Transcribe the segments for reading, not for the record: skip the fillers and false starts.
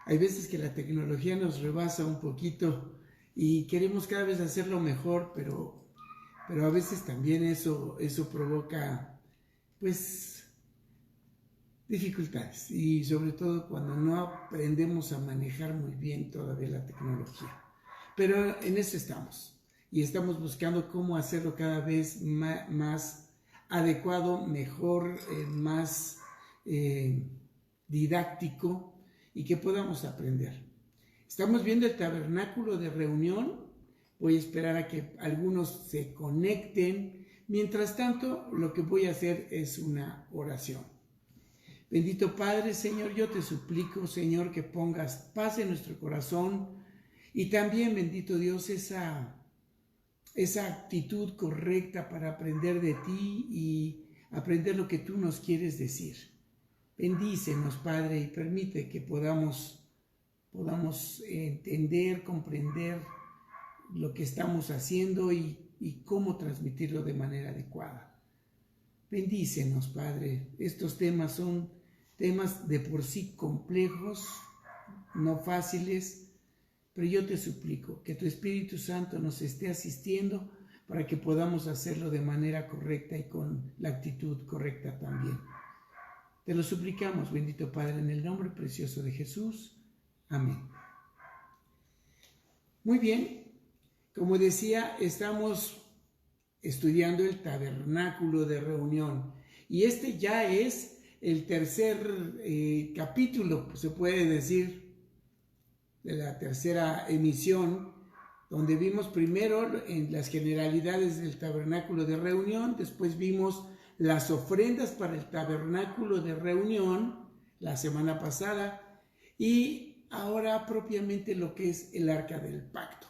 Hay veces que la tecnología nos rebasa un poquito y queremos cada vez hacerlo mejor, pero a veces también eso provoca, pues, dificultades, y sobre todo cuando no aprendemos a manejar muy bien todavía la tecnología. Pero en eso estamos, y estamos buscando cómo hacerlo cada vez más adecuado, mejor, más didáctico, y que podamos aprender. Estamos viendo el tabernáculo de reunión. Voy a esperar a que algunos se conecten. Mientras tanto, lo que voy a hacer es una oración. Bendito Padre, Señor, yo te suplico, Señor, que pongas paz en nuestro corazón, y también, bendito Dios, esa actitud correcta para aprender de ti y aprender lo que tú nos quieres decir. Bendícenos, Padre, y permite que podamos entender, comprender lo que estamos haciendo y cómo transmitirlo de manera adecuada. Bendícenos, Padre. Estos temas son temas de por sí complejos, no fáciles, pero yo te suplico que tu Espíritu Santo nos esté asistiendo para que podamos hacerlo de manera correcta y con la actitud correcta también. Te lo suplicamos, bendito Padre, en el nombre precioso de Jesús. Amén. Muy bien, como decía, estamos estudiando el tabernáculo de reunión, y este ya es el tercer capítulo, se puede decir, de la tercera emisión, donde vimos primero en las generalidades del tabernáculo de reunión, después vimos las ofrendas para el tabernáculo de reunión la semana pasada, y ahora propiamente lo que es el arca del pacto.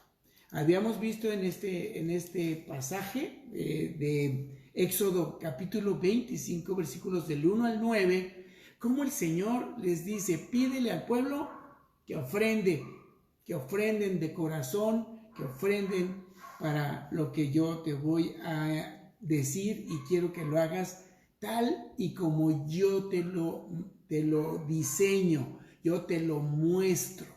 Habíamos visto en este pasaje de Éxodo capítulo 25, versículos del 1 al 9, cómo el Señor les dice: pídele al pueblo que ofrenden de corazón, que ofrenden para lo que yo te voy a decir, y quiero que lo hagas tal y como yo te lo diseño, yo te lo muestro.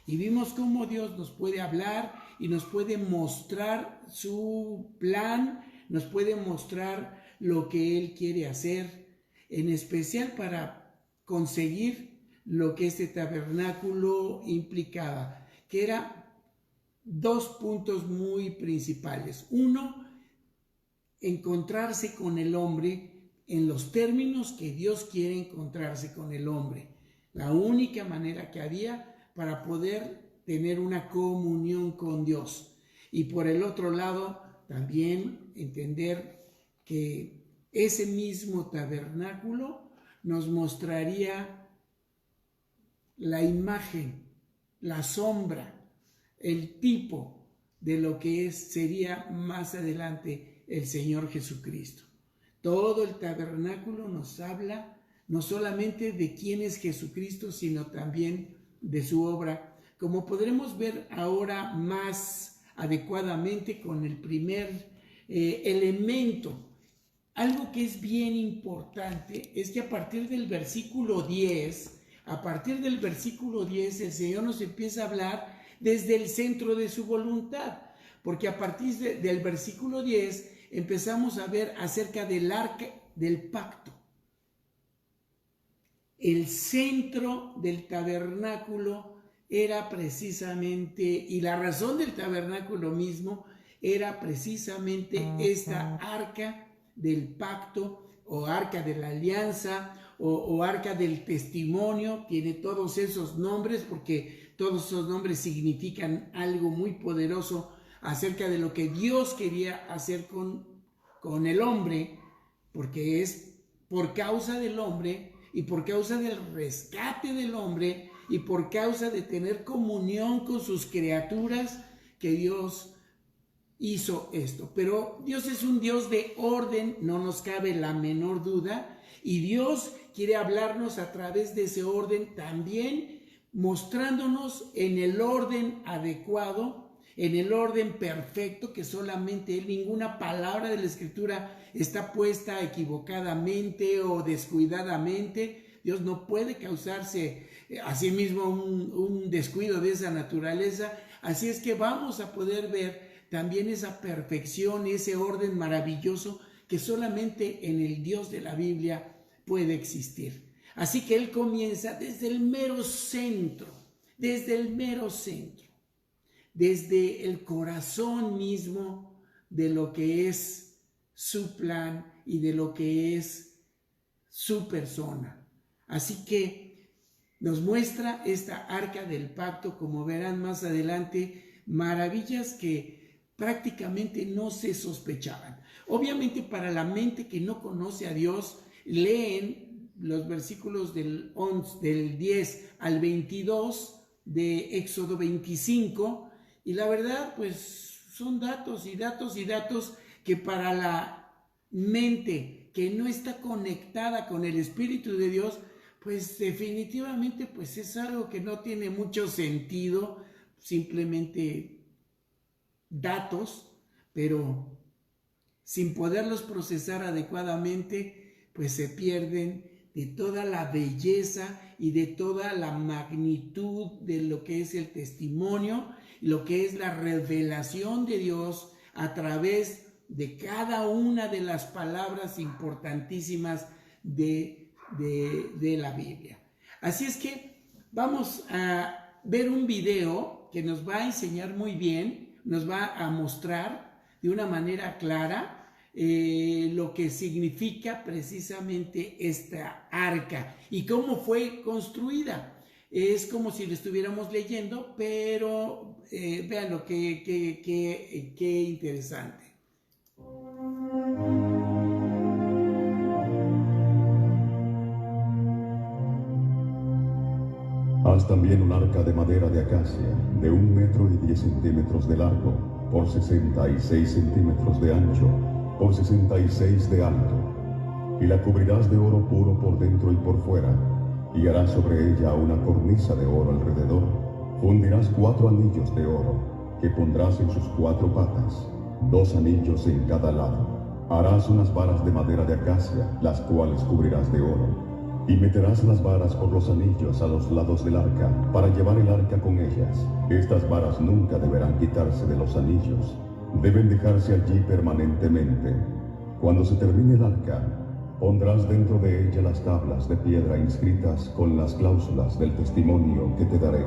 Y vimos cómo Dios nos puede hablar y nos puede mostrar su plan, nos puede mostrar lo que Él quiere hacer, en especial para conseguir lo que este tabernáculo implicaba, que era dos puntos muy principales. Uno, encontrarse con el hombre en los términos que Dios quiere encontrarse con el hombre, la única manera que había para poder tener una comunión con Dios. Y por el otro lado, también entender que ese mismo tabernáculo nos mostraría la imagen, la sombra, el tipo de lo que sería más adelante el Señor Jesucristo. Todo el tabernáculo nos habla no solamente de quién es Jesucristo, sino también de su obra, como podremos ver ahora más adecuadamente con el primer elemento. Algo que es bien importante es que a partir del versículo 10, el Señor nos empieza a hablar desde el centro de su voluntad, porque a partir del versículo 10 empezamos a ver acerca del arca del pacto. El centro del tabernáculo era precisamente, y la razón del tabernáculo mismo era precisamente esta arca del pacto, o arca de la alianza, o arca del testimonio. Tiene todos esos nombres porque todos esos nombres significan algo muy poderoso acerca de lo que Dios quería hacer con el hombre, porque es por causa del hombre y por causa del rescate del hombre y por causa de tener comunión con sus criaturas que Dios hizo esto. Pero Dios es un Dios de orden, no nos cabe la menor duda, y Dios quiere hablarnos a través de ese orden también, mostrándonos en el orden adecuado, en el orden perfecto, que solamente Él, ninguna palabra de la Escritura está puesta equivocadamente o descuidadamente, Dios no puede causarse a sí mismo un descuido de esa naturaleza. Así es que vamos a poder ver también esa perfección, ese orden maravilloso que solamente en el Dios de la Biblia puede existir. Así que Él comienza desde el mero centro, desde el corazón mismo de lo que es su plan y de lo que es su persona. Así que nos muestra esta arca del pacto, como verán más adelante, maravillas que prácticamente no se sospechaban. Obviamente para la mente que no conoce a Dios, leen los versículos del 10 al 22 de Éxodo 25 y la verdad pues son datos y datos y datos que para la mente que no está conectada con el Espíritu de Dios, pues definitivamente pues es algo que no tiene mucho sentido, simplemente datos, pero sin poderlos procesar adecuadamente, pues se pierden de toda la belleza y de toda la magnitud de lo que es el testimonio, lo que es la revelación de Dios a través de cada una de las palabras importantísimas de la Biblia. Así es que vamos a ver un video que nos va a enseñar muy bien, nos va a mostrar de una manera clara lo que significa precisamente esta arca y cómo fue construida. Es como si lo estuviéramos leyendo, pero vean qué interesante. Haz también un arca de madera de acacia, de 1,10 metros de largo, por 66 centímetros de ancho, por 66 de alto, y la cubrirás de oro puro por dentro y por fuera, y harás sobre ella una cornisa de oro alrededor. Fundirás 4 anillos de oro, que pondrás en sus 4 patas, 2 anillos en cada lado. Harás unas varas de madera de acacia, las cuales cubrirás de oro. Y meterás las varas por los anillos a los lados del arca, para llevar el arca con ellas. Estas varas nunca deberán quitarse de los anillos, deben dejarse allí permanentemente. Cuando se termine el arca, pondrás dentro de ella las tablas de piedra inscritas con las cláusulas del testimonio que te daré.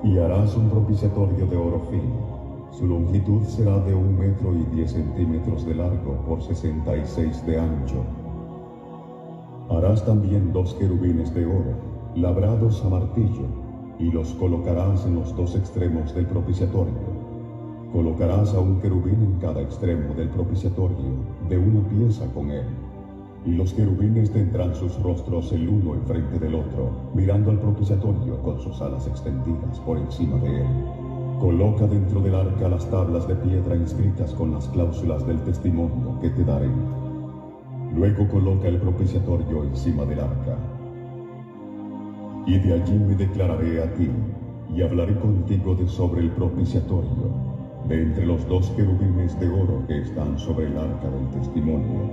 Y harás un propiciatorio de oro fino. Su longitud será de 1,10 metros de largo por 66 de ancho. Harás también 2 querubines de oro, labrados a martillo, y los colocarás en los 2 extremos del propiciatorio. Colocarás a un querubín en cada extremo del propiciatorio, de una pieza con él. Y los querubines tendrán sus rostros el uno enfrente del otro, mirando al propiciatorio con sus alas extendidas por encima de él. Coloca dentro del arca las tablas de piedra inscritas con las cláusulas del testimonio que te daré. Luego coloca el propiciatorio encima del arca. Y de allí me declararé a ti, y hablaré contigo de sobre el propiciatorio, de entre los 2 querubines de oro que están sobre el arca del testimonio.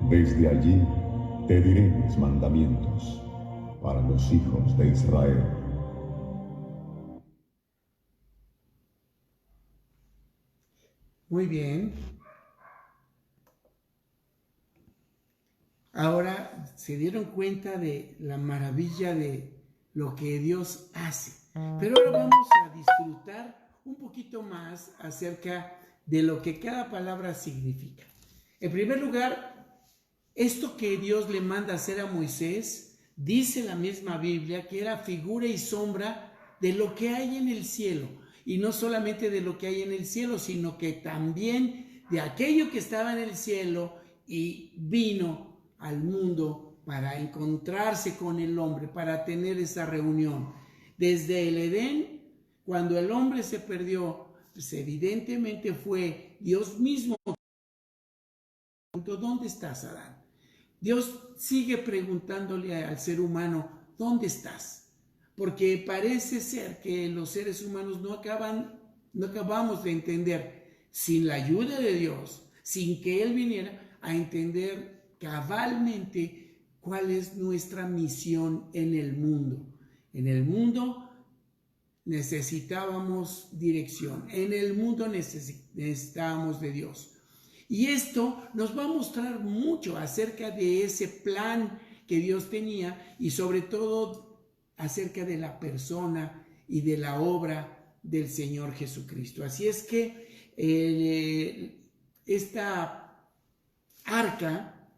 Desde allí te diré mis mandamientos para los hijos de Israel. Muy bien. Ahora se dieron cuenta de la maravilla de lo que Dios hace. Pero ahora vamos a disfrutar un poquito más acerca de lo que cada palabra significa. En primer lugar, esto que Dios le manda hacer a Moisés, dice la misma Biblia que era figura y sombra de lo que hay en el cielo. Y no solamente de lo que hay en el cielo, sino que también de aquello que estaba en el cielo y vino al mundo para encontrarse con el hombre, para tener esa reunión. Desde el Edén, cuando el hombre se perdió, pues evidentemente fue Dios mismo. ¿Dónde estás, Adán? Dios sigue preguntándole al ser humano, ¿dónde estás? Porque parece ser que los seres humanos no acabamos de entender, sin la ayuda de Dios, sin que Él viniera a entender cabalmente cuál es nuestra misión en el mundo. En el mundo necesitábamos dirección, en el mundo necesitábamos de Dios. Y esto nos va a mostrar mucho acerca de ese plan que Dios tenía y sobre todo acerca de la persona y de la obra del Señor Jesucristo. Así es que esta arca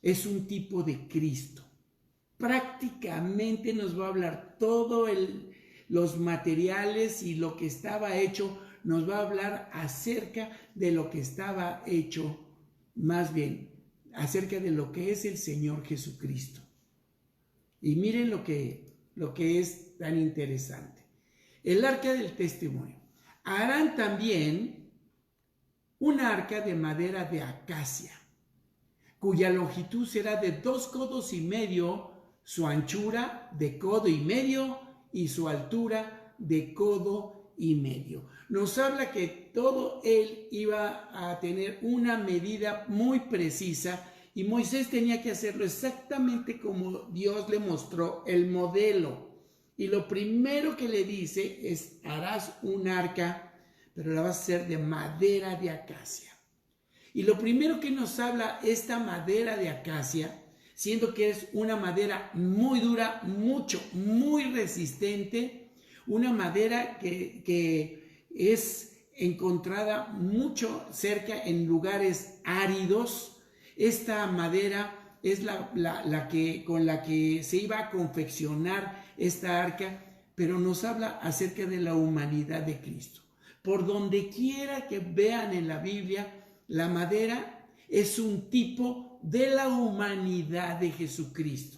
es un tipo de Cristo. Prácticamente nos va a hablar los materiales y lo que estaba hecho, nos va a hablar acerca de lo que estaba hecho, más bien acerca de lo que es el Señor Jesucristo. Y miren lo que es tan interesante. El arca del testimonio. Harán también un arca de madera de acacia, cuya longitud será de 2 codos y medio, su anchura de codo y medio y su altura de codo y medio. Nos habla que todo él iba a tener una medida muy precisa y Moisés tenía que hacerlo exactamente como Dios le mostró el modelo. Y lo primero que le dice es: harás un arca, pero la vas a hacer de madera de acacia. Y lo primero que nos habla esta madera de acacia, siendo que es una madera muy dura, muy resistente, una madera que es encontrada mucho cerca en lugares áridos. Esta madera es con la que se iba a confeccionar esta arca, pero nos habla acerca de la humanidad de Cristo. Por donde quiera que vean en la Biblia, la madera es un tipo de la humanidad de Jesucristo.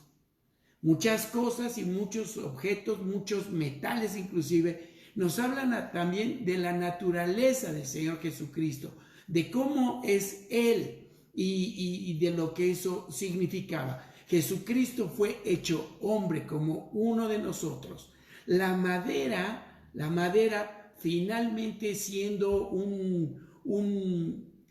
Muchas cosas y muchos objetos, muchos metales inclusive, nos hablan también de la naturaleza del Señor Jesucristo, de cómo es Él y de lo que eso significaba. Jesucristo fue hecho hombre como uno de nosotros. La madera finalmente siendo un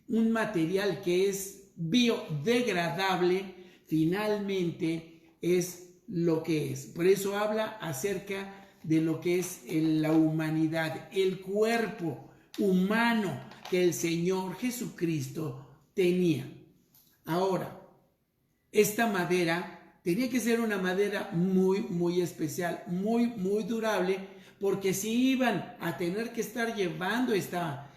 material que es biodegradable, finalmente es lo que es. Por eso habla acerca de lo que es la humanidad, el cuerpo humano que el Señor Jesucristo tenía. Ahora, esta madera tenía que ser una madera muy especial, muy durable, porque si iban a tener que estar llevando esta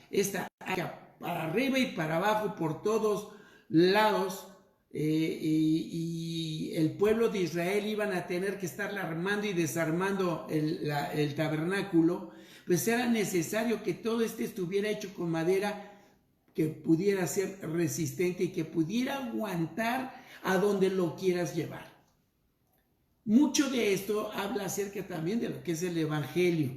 arca para arriba y para abajo por todos lados, y el pueblo de Israel iban a tener que estar armando y desarmando el tabernáculo, pues era necesario que todo estuviera hecho con madera que pudiera ser resistente y que pudiera aguantar a donde lo quieras llevar. Mucho de esto habla acerca también de lo que es el Evangelio,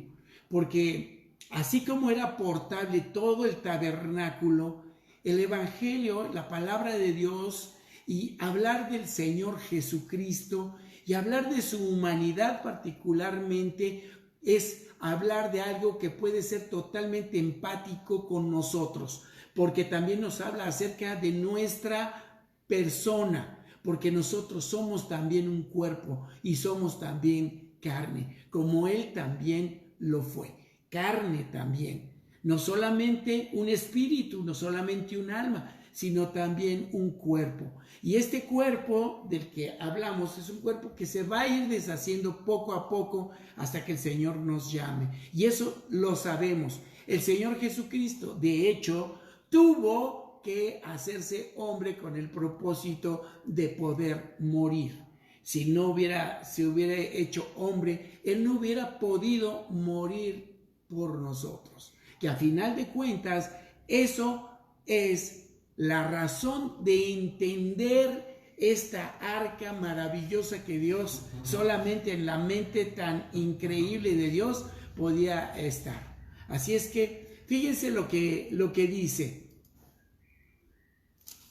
porque así como era portable todo el tabernáculo, el Evangelio, la palabra de Dios, y hablar del Señor Jesucristo y hablar de su humanidad particularmente, es hablar de algo que puede ser totalmente empático con nosotros, porque también nos habla acerca de nuestra persona, porque nosotros somos también un cuerpo y somos también carne, como Él también lo fue, carne también, no solamente un espíritu, no solamente un alma, sino también un cuerpo. Y este cuerpo del que hablamos es un cuerpo que se va a ir deshaciendo poco a poco hasta que el Señor nos llame. Y eso lo sabemos. El Señor Jesucristo, de hecho, tuvo que hacerse hombre con el propósito de poder morir. Si se hubiera hecho hombre, Él no hubiera podido morir por nosotros. Que a final de cuentas, eso es la razón de entender esta arca maravillosa que Dios, solamente en la mente tan increíble de Dios, podía estar. Así es que fíjense lo que dice.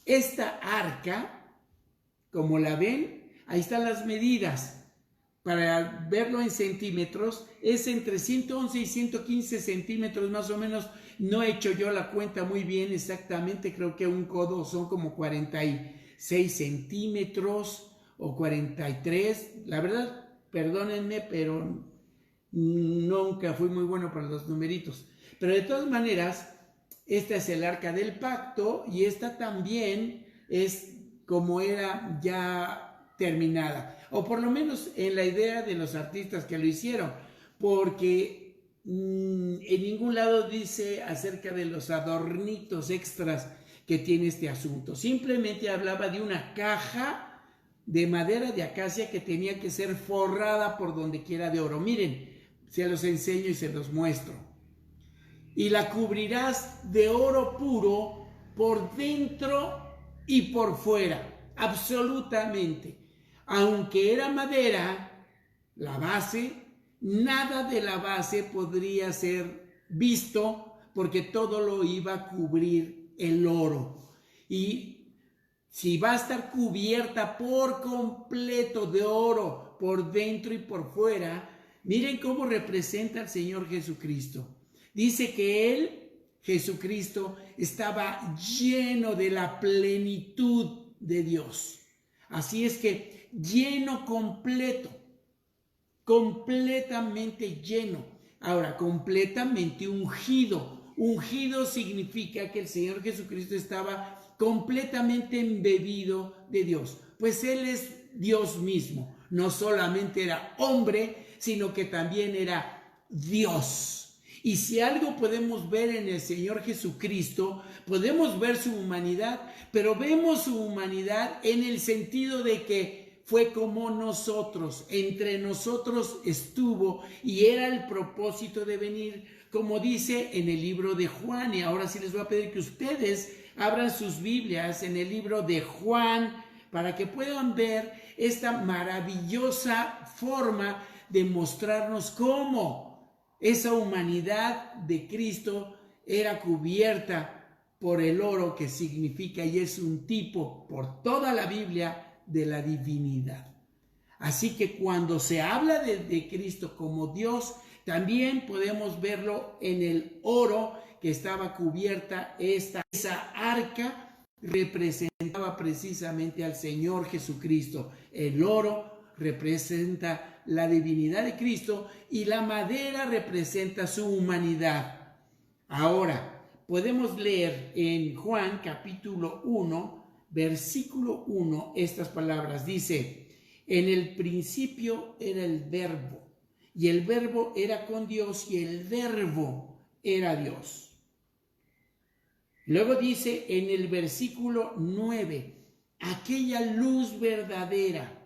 Esta arca, como la ven, ahí están las medidas. Para verlo en centímetros, es entre 111 y 115 centímetros más o menos. No he hecho yo la cuenta muy bien exactamente, creo que un codo son como 46 46 centímetros o 43. La verdad, perdónenme, pero nunca fui muy bueno para los numeritos. Pero de todas maneras, esta es el arca del pacto y esta también es como era ya terminada. O por lo menos en la idea de los artistas que lo hicieron. Porque en ningún lado dice acerca de los adornitos extras que tiene este asunto. Simplemente hablaba de una caja de madera de acacia que tenía que ser forrada por donde quiera de oro. Miren, se los enseño y se los muestro. Y la cubrirás de oro puro por dentro y por fuera, absolutamente. Aunque era madera, la base, nada de la base podría ser visto porque todo lo iba a cubrir el oro. Y si va a estar cubierta por completo de oro, por dentro y por fuera, miren cómo representa al Señor Jesucristo. Dice que Él, Jesucristo, estaba lleno de la plenitud de Dios. Así es que lleno completo, completamente lleno. Ahora, completamente ungido. Ungido significa que el Señor Jesucristo estaba completamente embebido de Dios. Pues Él es Dios mismo. No solamente era hombre, sino que también era Dios. Y si algo podemos ver en el Señor Jesucristo, podemos ver su humanidad, pero vemos su humanidad en el sentido de que fue como nosotros, entre nosotros estuvo y era el propósito de venir, como dice en el libro de Juan. Y ahora sí les voy a pedir que ustedes abran sus Biblias en el libro de Juan para que puedan ver esta maravillosa forma de mostrarnos cómo esa humanidad de Cristo era cubierta por el oro, que significa y es un tipo por toda la Biblia de la divinidad. Así que cuando se habla de Cristo como Dios, también podemos verlo en el oro que estaba cubierta. Esa arca representaba precisamente al Señor Jesucristo. El oro representa la divinidad de Cristo y la madera representa su humanidad. Ahora, podemos leer en Juan capítulo 1, versículo 1, estas palabras. Dice: en el principio era el verbo, y el verbo era con Dios, y el verbo era Dios. Luego dice en el versículo 9, aquella luz verdadera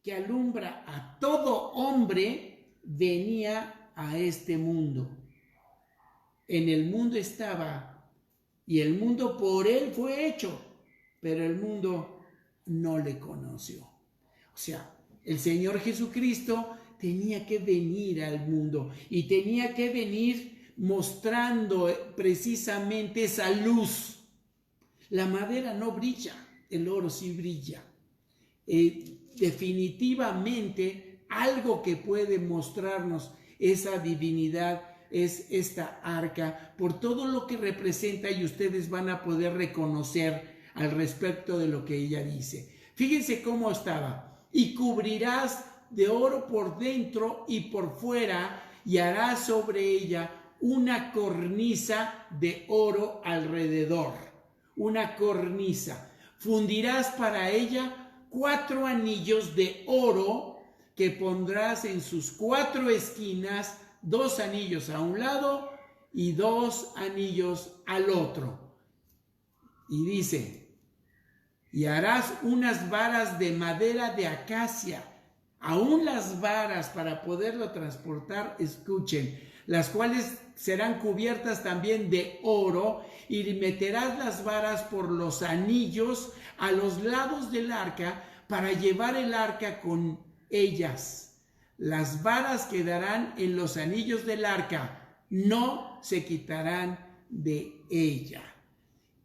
que alumbra a todo hombre, venía a este mundo. En el mundo estaba, y el mundo por él fue hecho, pero el mundo no le conoció. O sea, el Señor Jesucristo tenía que venir al mundo y tenía que venir mostrando precisamente esa luz. La madera no brilla, el oro sí brilla. Definitivamente algo que puede mostrarnos esa divinidad es esta arca, por todo lo que representa, y ustedes van a poder reconocer al respecto de lo que ella dice. Fíjense cómo estaba: y cubrirás de oro por dentro y por fuera, y harás sobre ella una cornisa de oro alrededor. Una cornisa. Fundirás para ella 4 anillos de oro que pondrás en sus 4 esquinas, 2 anillos a un lado y 2 anillos al otro. Y dice: y harás unas varas de madera de acacia. Aún las varas, para poderlo transportar, escuchen, las cuales serán cubiertas también de oro, y meterás las varas por los anillos a los lados del arca para llevar el arca con ellas. Las varas quedarán en los anillos del arca, no se quitarán de ella.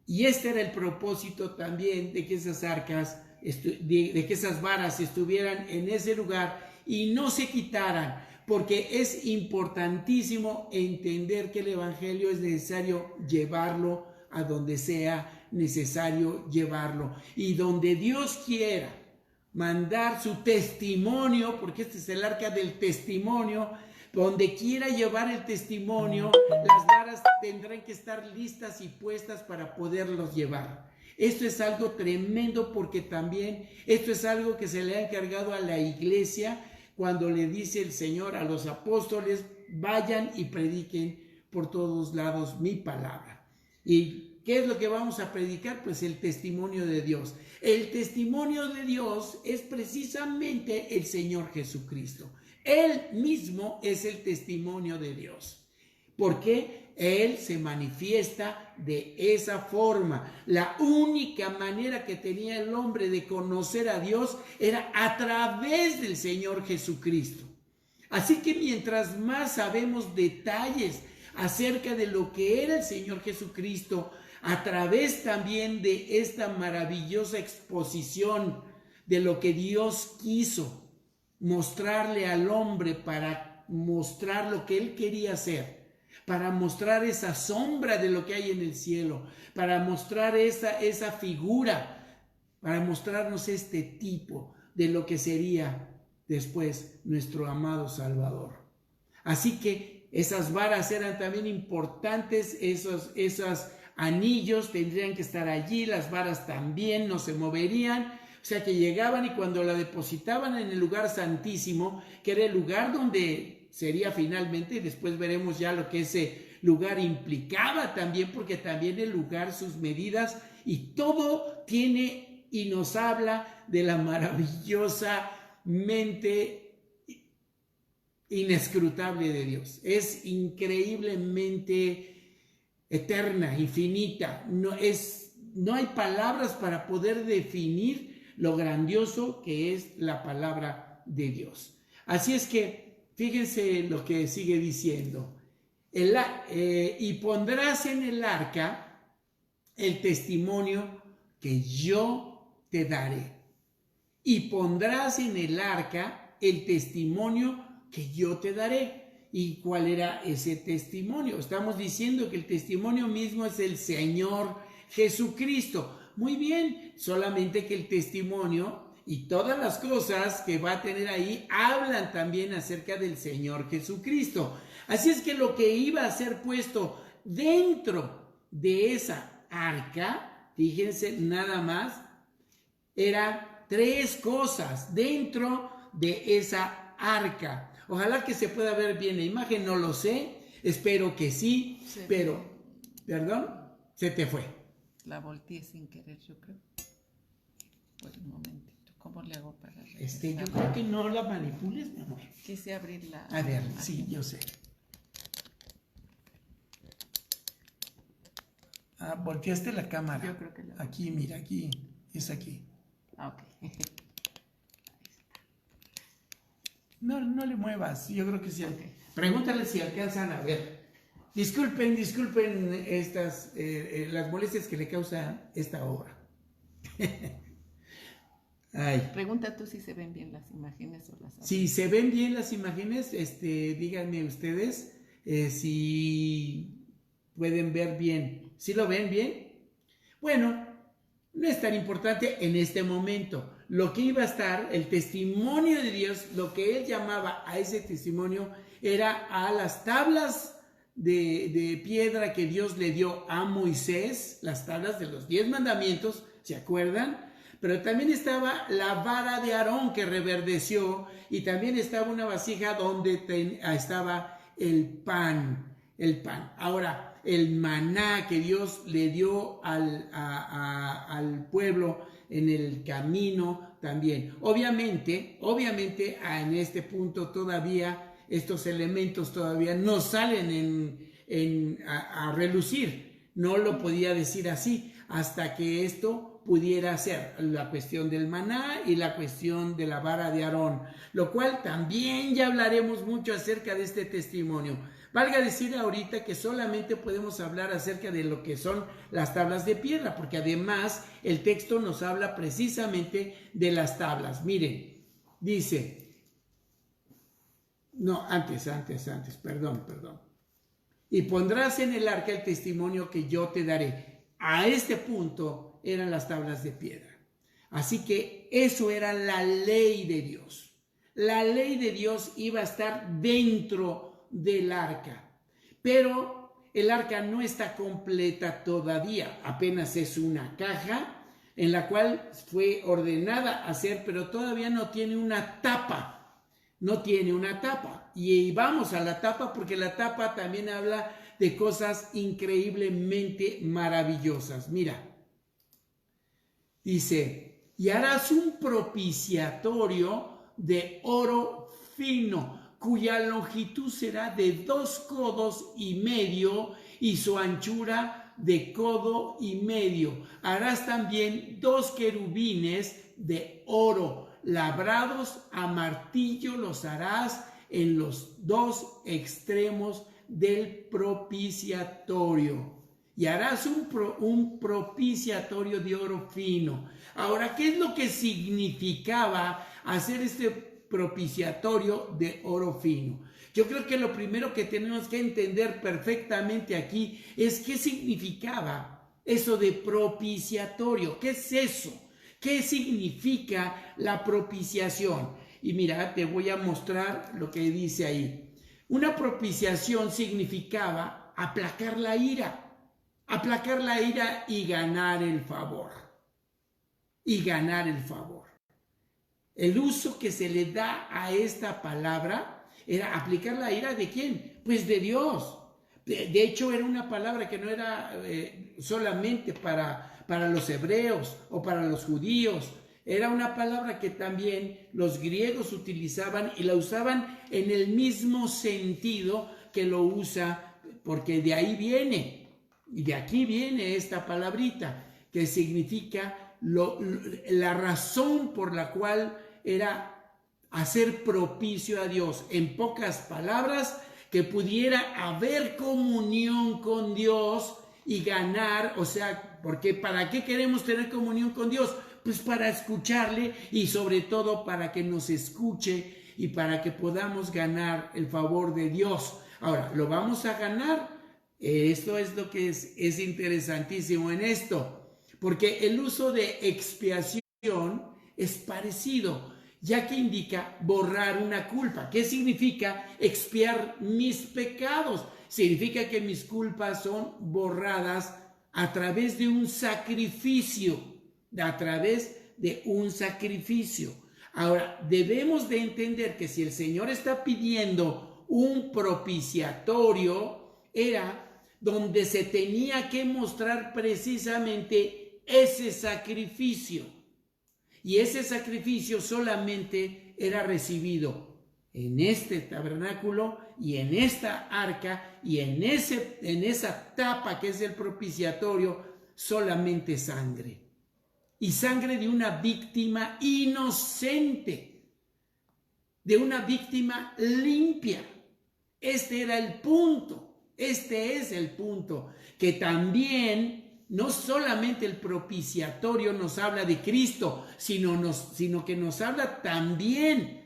Y este era el propósito también de que esas arcas, de que esas varas estuvieran en ese lugar y no se quitaran, porque es importantísimo entender que el evangelio es necesario llevarlo a donde sea necesario llevarlo. Y donde Dios quiera mandar su testimonio, porque este es el arca del testimonio, donde quiera llevar el testimonio, las varas tendrán que estar listas y puestas para poderlos llevar. Esto es algo tremendo, porque también esto es algo que se le ha encargado a la iglesia cuando le dice el Señor a los apóstoles: vayan y prediquen por todos lados mi palabra. ¿Y qué es lo que vamos a predicar? Pues el testimonio de Dios. El testimonio de Dios es precisamente el Señor Jesucristo. Él mismo es el testimonio de Dios, porque Él se manifiesta de esa forma. La única manera que tenía el hombre de conocer a Dios era a través del Señor Jesucristo. Así que mientras más sabemos detalles acerca de lo que era el Señor Jesucristo, a través también de esta maravillosa exposición de lo que Dios quiso mostrarle al hombre para mostrar lo que Él quería hacer, para mostrar esa sombra de lo que hay en el cielo, para mostrar esa figura, para mostrarnos este tipo de lo que sería después nuestro amado Salvador. Así que esas varas eran también importantes, esos anillos tendrían que estar allí, las varas también no se moverían. O sea que llegaban y cuando la depositaban en el lugar santísimo, que era el lugar donde sería finalmente, y después veremos ya lo que ese lugar implicaba también, porque también el lugar, sus medidas y todo tiene y nos habla de la maravillosa mente inescrutable de Dios. Es increíblemente eterna, infinita. No hay palabras para poder definir lo grandioso que es la palabra de Dios. Así es que fíjense lo que sigue diciendo. Y pondrás en el arca el testimonio que yo te daré. Y pondrás en el arca el testimonio que yo te daré. ¿Y cuál era ese testimonio? Estamos diciendo que el testimonio mismo es el Señor Jesucristo. Muy bien, solamente que el testimonio y todas las cosas que va a tener ahí hablan también acerca del Señor Jesucristo. Así es que lo que iba a ser puesto dentro de esa arca, fíjense nada más, eran 3 cosas dentro de esa arca. Ojalá que se pueda ver bien la imagen, no lo sé, espero que sí, pero, perdón, se te fue. La volteé sin querer, yo creo. Pues un momentito, ¿cómo le hago para yo creo que no la manipules, mi amor. Quise abrirla. A ver, sí, yo sé. Volteaste la cámara. Yo creo que la... Aquí, mira, aquí, es aquí. Ok. No le muevas, yo creo que sí. Okay. Pregúntale si alcanzan a ver. Disculpen las molestias que le causa esta obra. Ay. Pregunta tú si se ven bien las imágenes o las... Si se ven bien las imágenes, díganme ustedes si pueden ver bien. ¿Sí lo ven bien? Bueno, no es tan importante en este momento. Lo que iba a estar, el testimonio de Dios, lo que él llamaba a ese testimonio era a las tablas de piedra que Dios le dio a Moisés, las tablas de los 10 mandamientos, ¿se acuerdan? Pero también estaba la vara de Aarón que reverdeció, y también estaba una vasija donde estaba el pan. Ahora, el maná que Dios le dio al pueblo en el camino también. Obviamente, en este punto todavía estos elementos todavía no salen a relucir. No lo podía decir así hasta que esto pudiera ser la cuestión del maná y la cuestión de la vara de Aarón, lo cual también ya hablaremos mucho acerca de este testimonio. Valga decir ahorita que solamente podemos hablar acerca de lo que son las tablas de piedra, porque además el texto nos habla precisamente de las tablas. Miren, dice... No, antes, perdón. Y pondrás en el arca el testimonio que yo te daré. a este punto eran las tablas de piedra. Así que eso era la ley de Dios. La ley de Dios iba a estar dentro del arca, pero el arca no está completa todavía, apenas es una caja en la cual fue ordenada hacer, pero todavía no tiene una tapa, no tiene una tapa. Y vamos a la tapa porque la tapa también habla de cosas increíblemente maravillosas. Mira, dice, y harás un propiciatorio de oro fino, cuya longitud será de 2 codos y medio y su anchura de codo y medio. Harás también 2 querubines de oro, labrados a martillo los harás en los 2 extremos del propiciatorio. Y harás un propiciatorio de oro fino. Ahora, ¿qué es lo que significaba hacer este propiciatorio de oro fino? Yo creo que lo primero que tenemos que entender perfectamente aquí es qué significaba eso de propiciatorio. ¿Qué es eso? ¿Qué significa la propiciación? Y mira, te voy a mostrar lo que dice ahí. Una propiciación significaba aplacar la ira y ganar el favor. El uso que se le da a esta palabra era aplicar la ira ¿de quién? Pues de Dios. De hecho, era una palabra que no era solamente para los hebreos o para los judíos. Era una palabra que también los griegos utilizaban y la usaban en el mismo sentido que lo usa, porque de ahí viene. Y de aquí viene esta palabrita que significa la razón por la cual era hacer propicio a Dios. En pocas palabras, que pudiera haber comunión con Dios y ganar, o sea, porque ¿para qué queremos tener comunión con Dios? Pues para escucharle y sobre todo para que nos escuche y para que podamos ganar el favor de Dios. Ahora, ¿lo vamos a ganar? Esto es lo que es interesantísimo en esto, porque el uso de expiación es parecido, ya que indica borrar una culpa. ¿Qué significa expiar mis pecados? Significa que mis culpas son borradas a través de un sacrificio, Ahora, debemos de entender que si el Señor está pidiendo un propiciatorio, era donde se tenía que mostrar precisamente ese sacrificio. Y ese sacrificio solamente era recibido en este tabernáculo y en esta arca y en esa tapa que es el propiciatorio, solamente sangre. Y sangre de una víctima inocente, de una víctima limpia. Este es el punto, que también no solamente el propiciatorio nos habla de Cristo, sino que nos habla también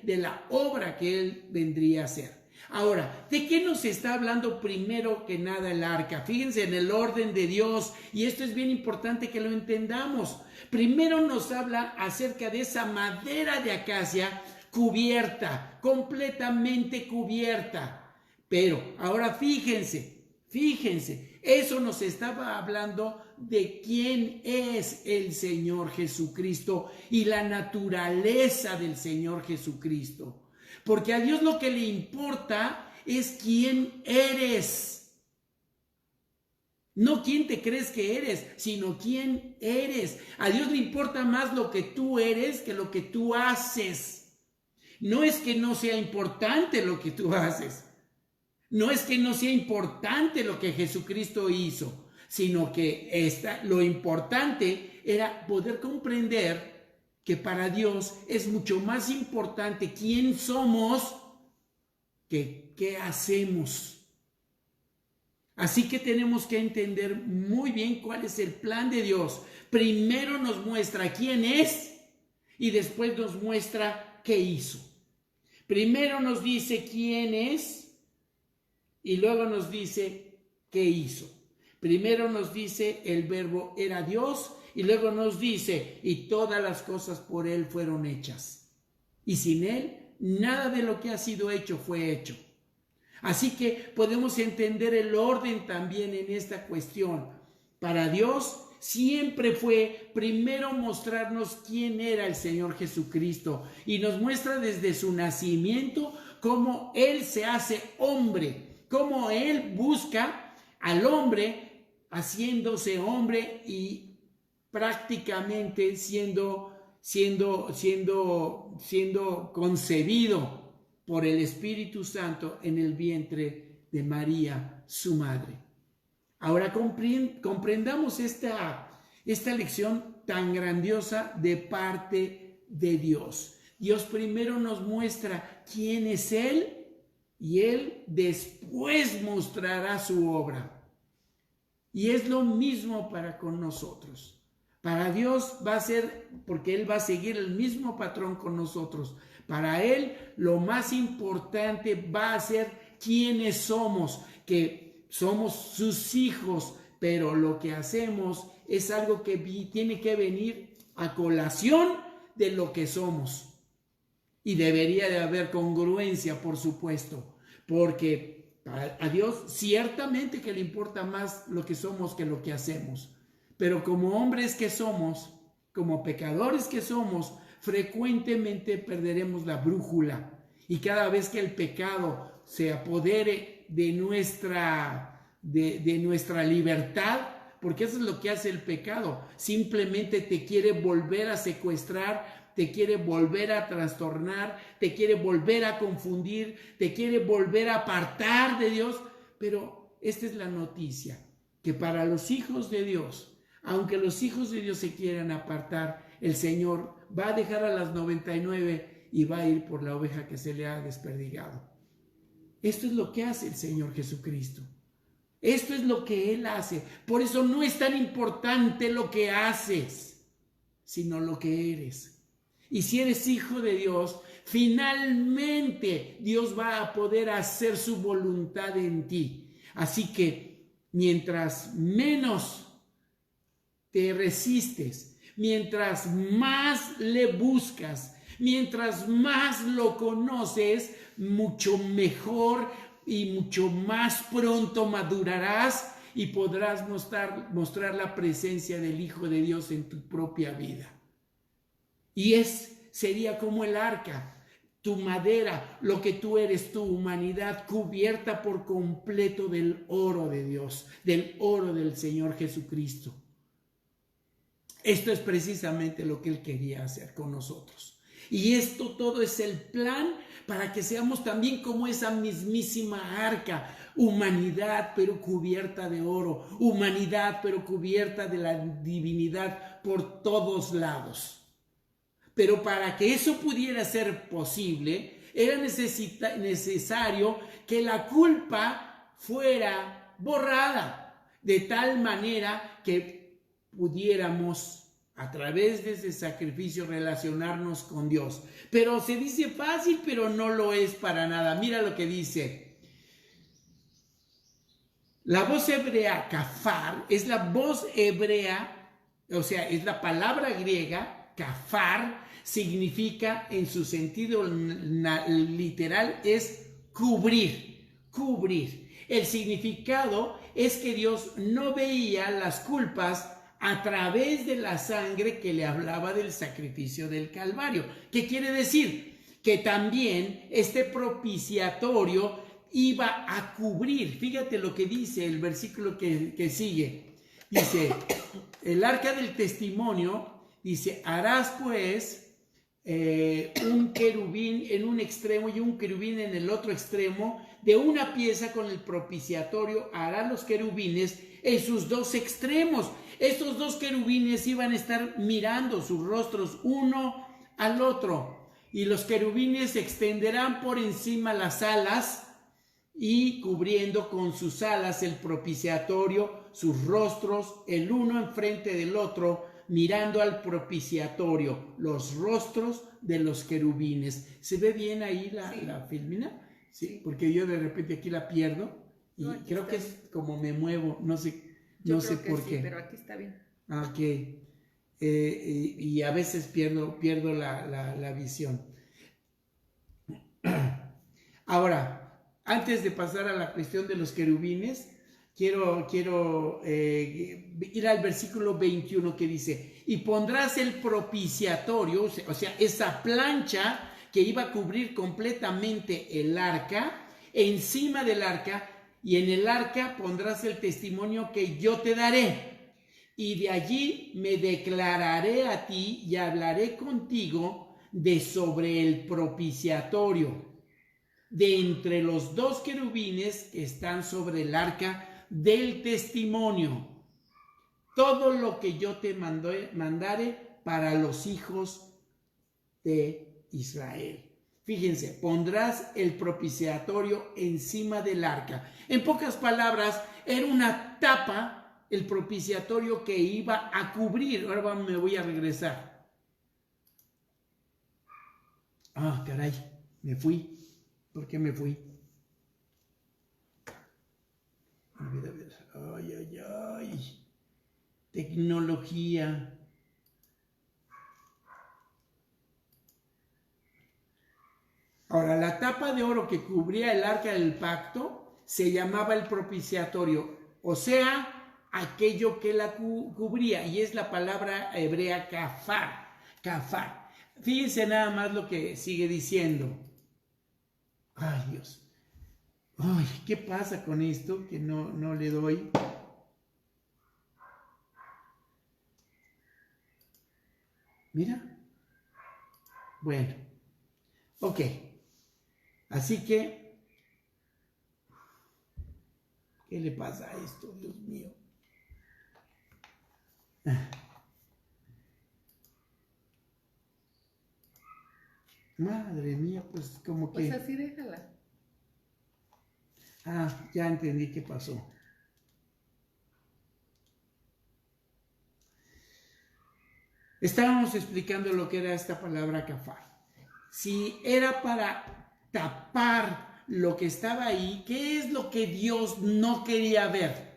de la obra que Él vendría a hacer. Ahora, ¿de qué nos está hablando primero que nada el arca? Fíjense en el orden de Dios, y esto es bien importante que lo entendamos. Primero nos habla acerca de esa madera de acacia cubierta, completamente cubierta. Pero ahora fíjense, eso nos estaba hablando de quién es el Señor Jesucristo y la naturaleza del Señor Jesucristo. Porque a Dios lo que le importa es quién eres. No quién te crees que eres, sino quién eres. A Dios le importa más lo que tú eres que lo que tú haces. No es que no sea importante lo que tú haces. No es que no sea importante lo que Jesucristo hizo, sino que lo importante era poder comprender que para Dios es mucho más importante quién somos que qué hacemos. Así que tenemos que entender muy bien cuál es el plan de Dios. Primero nos muestra quién es y después nos muestra qué hizo. Primero nos dice quién es y luego nos dice qué hizo. Primero nos dice el verbo era Dios y luego nos dice y todas las cosas por Él fueron hechas. Y sin Él nada de lo que ha sido hecho fue hecho. Así que podemos entender el orden también en esta cuestión. Para Dios siempre fue primero mostrarnos quién era el Señor Jesucristo y nos muestra desde su nacimiento cómo Él se hace hombre, cómo Él busca al hombre haciéndose hombre y prácticamente siendo concebido por el Espíritu Santo en el vientre de María, su madre. Ahora comprendamos esta lección tan grandiosa de parte de Dios. Dios primero nos muestra quién es Él y Él después mostrará su obra. Y es lo mismo para con nosotros. Para Dios va a ser, porque Él va a seguir el mismo patrón con nosotros. Para Él lo más importante va a ser quiénes somos, que somos sus hijos, pero lo que hacemos es algo que tiene que venir a colación de lo que somos. Y debería de haber congruencia, por supuesto, porque a Dios ciertamente que le importa más lo que somos que lo que hacemos. Pero como hombres que somos, como pecadores que somos, frecuentemente perderemos la brújula. Y cada vez que el pecado se apodere de nuestra libertad, porque eso es lo que hace el pecado, simplemente te quiere volver a secuestrar, te quiere volver a trastornar, te quiere volver a confundir, te quiere volver a apartar de Dios. Pero esta es la noticia, que para los hijos de Dios, aunque los hijos de Dios se quieran apartar, el Señor va a dejar a las 99 y va a ir por la oveja que se le ha desperdigado. Esto es lo que hace el Señor Jesucristo. Esto es lo que Él hace. Por eso no es tan importante lo que haces, sino lo que eres. Y si eres hijo de Dios, finalmente Dios va a poder hacer su voluntad en ti. Así que mientras menos te resistes, mientras más le buscas, mientras más lo conoces, mucho mejor y mucho más pronto madurarás y podrás mostrar la presencia del Hijo de Dios en tu propia vida. Y sería como el arca, tu madera, lo que tú eres, tu humanidad cubierta por completo del oro de Dios, del oro del Señor Jesucristo. Esto es precisamente lo que Él quería hacer con nosotros. Y esto todo es el plan para que seamos también como esa mismísima arca, humanidad pero cubierta de oro, humanidad pero cubierta de la divinidad por todos lados. Pero para que eso pudiera ser posible, era necesario que la culpa fuera borrada, de tal manera que pudiéramos a través de ese sacrificio relacionarnos con Dios. Pero se dice fácil, pero no lo es para nada. Mira lo que dice. La voz hebrea kafar es la voz hebrea, o sea, es la palabra griega, kafar, significa en su sentido literal es cubrir. El significado es que Dios no veía las culpas a través de la sangre que le hablaba del sacrificio del Calvario. ¿Qué quiere decir? Que también este propiciatorio iba a cubrir. Fíjate lo que dice el versículo que sigue. Dice, el arca del testimonio, dice, harás pues un querubín en un extremo y un querubín en el otro extremo, de una pieza con el propiciatorio harán los querubines en sus dos extremos. Estos dos querubines iban a estar mirando sus rostros uno al otro, y los querubines extenderán por encima las alas y cubriendo con sus alas el propiciatorio, sus rostros, el uno enfrente del otro, mirando al propiciatorio, los rostros de los querubines. ¿Se ve bien ahí la filmina? Sí, porque yo de repente aquí la pierdo y creo que es como me muevo, no sé. No Yo sé creo que por sí, qué. pero aquí está bien. Ok. Y a veces pierdo la visión. Ahora, antes de pasar a la cuestión de los querubines, quiero ir al versículo 21 que dice, y pondrás el propiciatorio, o sea, esa plancha que iba a cubrir completamente el arca, encima del arca, y en el arca pondrás el testimonio que yo te daré. Y de allí me declararé a ti y hablaré contigo de sobre el propiciatorio, de entre los dos querubines que están sobre el arca del testimonio, todo lo que yo te mandare para los hijos de Israel. Fíjense, pondrás el propiciatorio encima del arca. En pocas palabras, era una tapa, el propiciatorio que iba a cubrir. Ahora me voy a regresar. Ah, caray, me fui. ¿Por qué me fui? A ver. Ay. Tecnología. Ahora, la tapa de oro que cubría el arca del pacto se llamaba el propiciatorio, o sea, aquello que la cubría, y es la palabra hebrea kafar. Fíjense nada más lo que sigue diciendo. Ay, Dios. Ay, ¿qué pasa con esto? Que no le doy. Mira. Bueno. Ok. Así que, ¿qué le pasa a esto, Dios mío? Madre mía, pues como que... Pues así déjala. Ah, ya entendí qué pasó. Estábamos explicando lo que era esta palabra kafar. Si era para tapar lo que estaba ahí, ¿qué es lo que Dios no quería ver?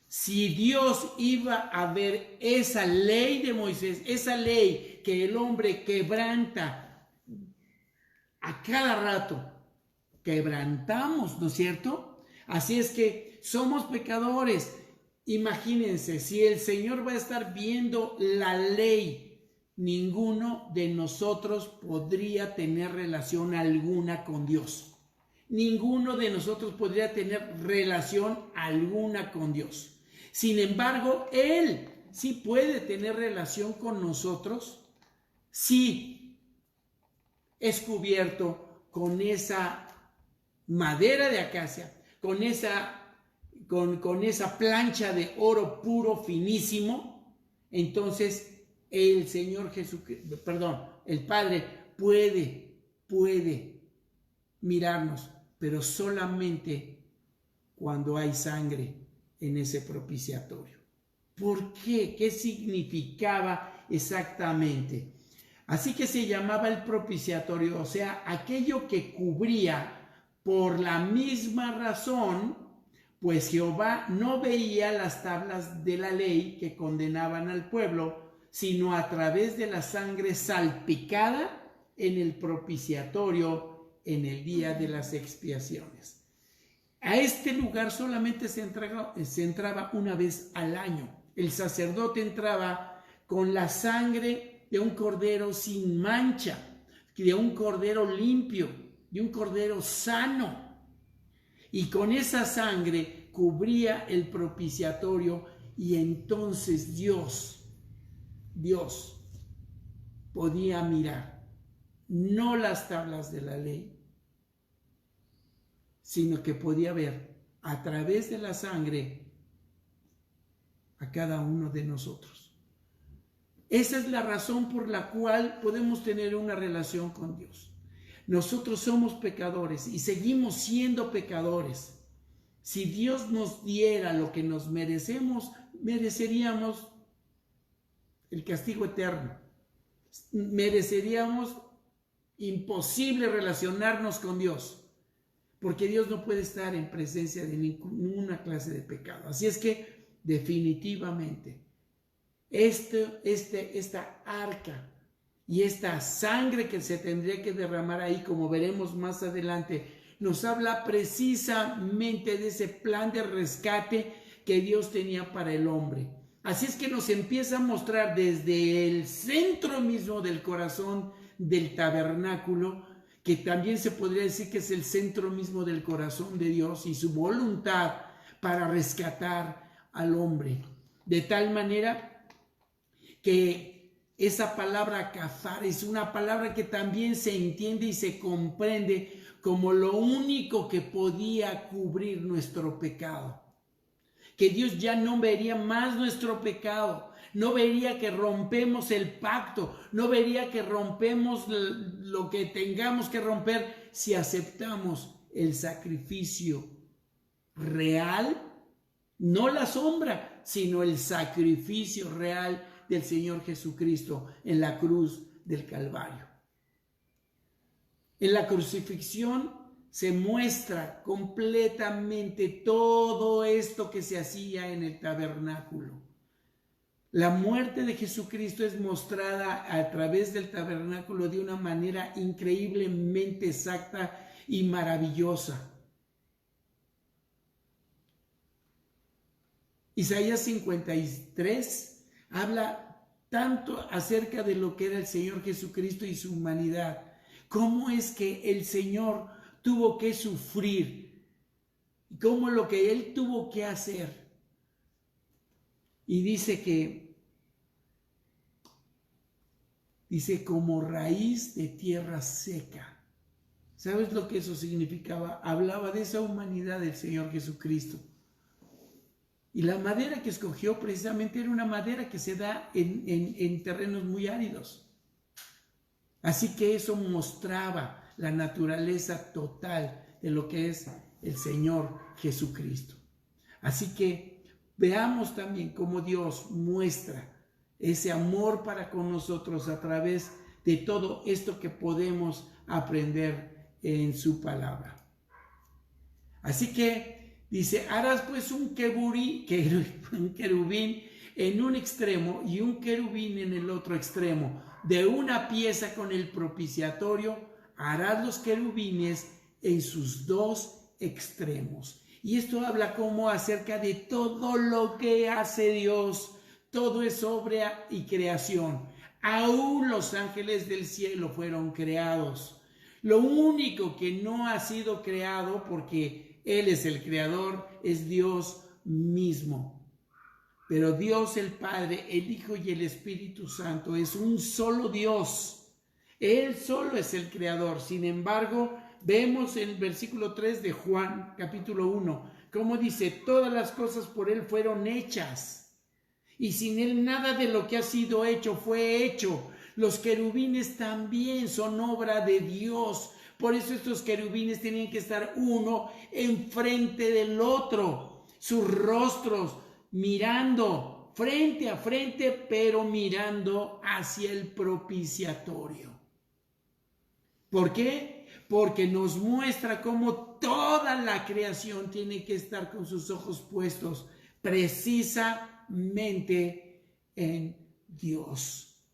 Si Dios iba a ver esa ley de Moisés, esa ley que el hombre quebranta a cada rato, quebrantamos, ¿no es cierto? Así es que somos pecadores. Imagínense, si el Señor va a estar viendo la ley, ninguno de nosotros podría tener relación alguna con Dios. Ninguno de nosotros podría tener relación alguna con Dios. Sin embargo, Él sí puede tener relación con nosotros si es cubierto con esa madera de acacia, con esa plancha de oro puro, finísimo. Entonces el Señor Jesucristo, el Padre puede mirarnos, pero solamente cuando hay sangre en ese propiciatorio. ¿Por qué? ¿Qué significaba exactamente? Así que se llamaba el propiciatorio, o sea, aquello que cubría. Por la misma razón, pues Jehová no veía las tablas de la ley que condenaban al pueblo, sino a través de la sangre salpicada en el propiciatorio en el día de las expiaciones. A este lugar solamente se entraba una vez al año. El sacerdote entraba con la sangre de un cordero sin mancha, de un cordero limpio, de un cordero sano, y con esa sangre cubría el propiciatorio, y entonces Dios podía mirar no las tablas de la ley, sino que podía ver a través de la sangre a cada uno de nosotros. Esa es la razón por la cual podemos tener una relación con Dios. Nosotros somos pecadores y seguimos siendo pecadores. Si Dios nos diera lo que nos merecemos, mereceríamos el castigo eterno. Mereceríamos imposible relacionarnos con Dios. porque Dios no puede estar en presencia de ninguna clase de pecado. Así es que definitivamente esta arca y esta sangre que se tendría que derramar ahí, como veremos más adelante, nos habla precisamente de ese plan de rescate que Dios tenía para el hombre. Así es que nos empieza a mostrar desde el centro mismo del corazón del tabernáculo, que también se podría decir que es el centro mismo del corazón de Dios y su voluntad para rescatar al hombre. De tal manera que esa palabra kafar es una palabra que también se entiende y se comprende como lo único que podía cubrir nuestro pecado. Que Dios ya no vería más nuestro pecado, no vería que rompemos el pacto, no vería que rompemos lo que tengamos que romper si aceptamos el sacrificio real, no la sombra, sino el sacrificio real del Señor Jesucristo en la cruz del Calvario. En la crucifixión se muestra completamente todo esto que se hacía en el tabernáculo. La muerte de Jesucristo es mostrada a través del tabernáculo de una manera increíblemente exacta y maravillosa. Isaías 53 habla tanto acerca de lo que era el Señor Jesucristo y su humanidad. ¿Cómo es que el Señor tuvo que sufrir? ¿Cómo lo que Él tuvo que hacer? Y dice como raíz de tierra seca. ¿Sabes lo que eso significaba? Hablaba de esa humanidad del Señor Jesucristo. Y la madera que escogió precisamente era una madera que se da en terrenos muy áridos. Así que eso mostraba la naturaleza total de lo que es el Señor Jesucristo. Así que veamos también cómo Dios muestra ese amor para con nosotros a través de todo esto que podemos aprender en su palabra. Así que dice, harás pues un querubín en un extremo y un querubín en el otro extremo. De una pieza con el propiciatorio harás los querubines en sus dos extremos. Y esto habla como acerca de todo lo que hace Dios. Todo es obra y creación. Aún los ángeles del cielo fueron creados. Lo único que no ha sido creado, porque Él es el creador, es Dios mismo. Pero Dios el Padre, el Hijo y el Espíritu Santo es un solo Dios. Él solo es el creador. Sin embargo, vemos en el versículo 3 de Juan, capítulo 1, cómo dice, todas las cosas por Él fueron hechas. Y sin Él nada de lo que ha sido hecho fue hecho. Los querubines también son obra de Dios. Por eso estos querubines tenían que estar uno enfrente del otro. Sus rostros mirando frente a frente, pero mirando hacia el propiciatorio. ¿Por qué? Porque nos muestra cómo toda la creación tiene que estar con sus ojos puestos precisamente en Dios,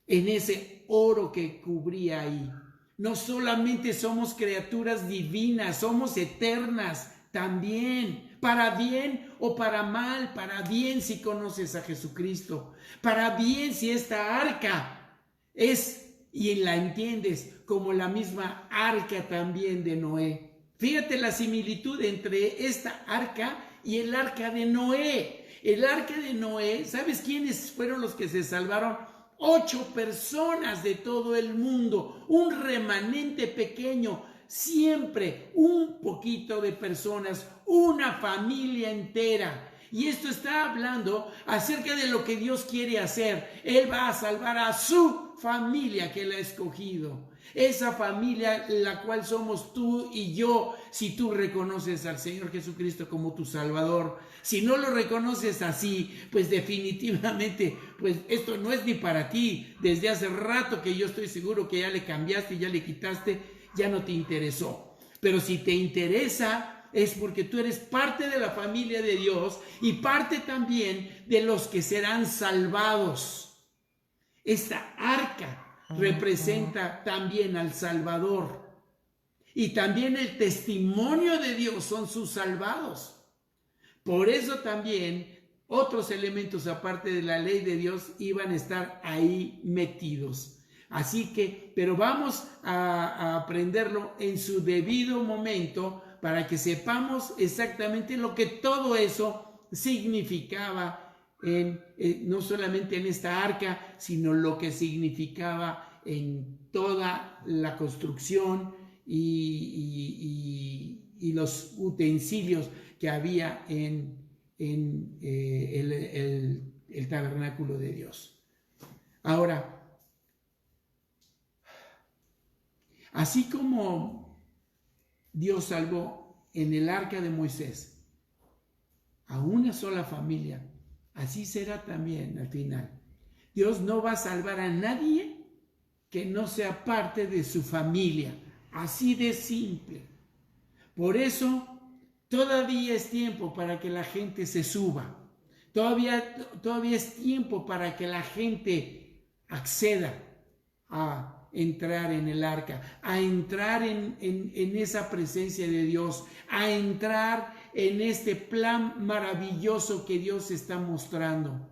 en ese oro que cubría ahí. No solamente somos criaturas divinas, somos eternas también, para bien o para mal. Para bien si conoces a Jesucristo, para bien si esta arca es y la entiendes como la misma arca también de Noé. Fíjate la similitud entre esta arca y el arca de Noé. El arca de Noé, ¿sabes quiénes fueron los que se salvaron? 8 personas de todo el mundo, un remanente pequeño, siempre un poquito de personas, una familia entera. Y esto está hablando acerca de lo que Dios quiere hacer. Él va a salvar a su familia que Él ha escogido. Esa familia la cual somos tú y yo, si tú reconoces al Señor Jesucristo como tu Salvador. Si no lo reconoces así, pues definitivamente, pues esto no es ni para ti. Desde hace rato que yo estoy seguro que ya le cambiaste, ya le quitaste, ya no te interesó. Pero si te interesa, es porque tú eres parte de la familia de Dios y parte también de los que serán salvados. Esta arca representa también al Salvador. Y también el testimonio de Dios son sus salvados. Por eso también otros elementos aparte de la ley de Dios iban a estar ahí metidos. Así que, pero vamos a aprenderlo en su debido momento para que sepamos exactamente lo que todo eso significaba no solamente en esta arca, sino lo que significaba en toda la construcción y los utensilios que había en el tabernáculo de Dios. Ahora, así como Dios salvó en el arca de Moisés a una sola familia, así será también al final. Dios no va a salvar a nadie que no sea parte de su familia. Así de simple. Por eso todavía es tiempo para que la gente se suba. Todavía es tiempo para que la gente acceda a entrar en el arca, a entrar en esa presencia de Dios, a entrar en este plan maravilloso que Dios está mostrando.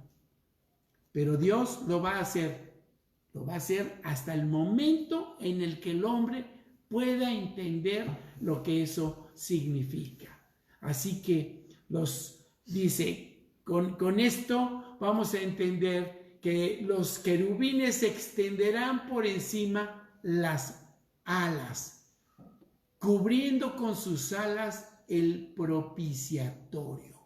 Pero Dios lo va a hacer hasta el momento en el que el hombre pueda entender lo que eso significa. Así que con esto vamos a entender que los querubines extenderán por encima las alas, cubriendo con sus alas el propiciatorio.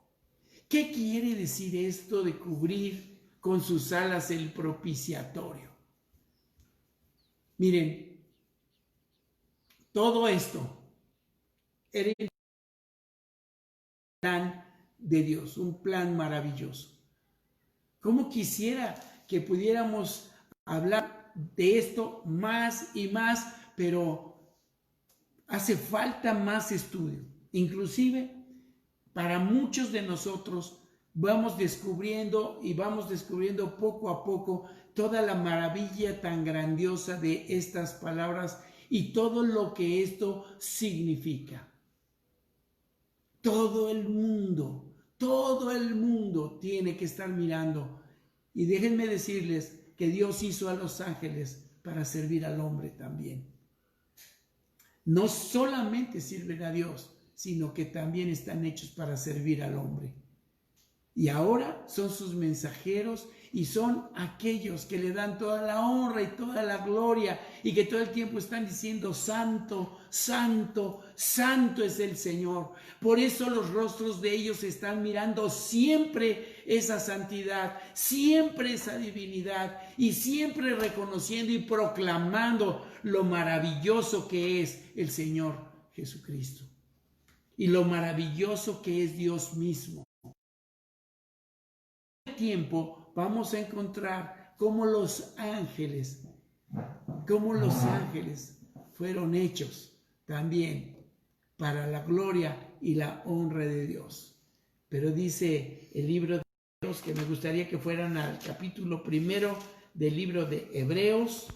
¿Qué quiere decir esto de cubrir con sus alas el propiciatorio? Miren, todo esto era el plan de Dios, un plan maravilloso. ¿Cómo quisiera que pudiéramos hablar de esto más y más, pero hace falta más estudio? Inclusive para muchos de nosotros vamos descubriendo poco a poco toda la maravilla tan grandiosa de estas palabras y todo lo que esto significa. Todo el mundo tiene que estar mirando. Y déjenme decirles que Dios hizo a los ángeles para servir al hombre también. No solamente sirven a Dios, sino que también están hechos para servir al hombre. Y ahora son sus mensajeros y son aquellos que le dan toda la honra y toda la gloria y que todo el tiempo están diciendo santo, santo, santo es el Señor. Por eso los rostros de ellos están mirando siempre esa santidad, siempre esa divinidad y siempre reconociendo y proclamando lo maravilloso que es el Señor Jesucristo y lo maravilloso que es Dios mismo. Tiempo vamos a encontrar cómo los ángeles fueron hechos también para la gloria y la honra de Dios. Pero dice el libro de Hebreos, que me gustaría que fueran al capítulo 1 del libro de Hebreos.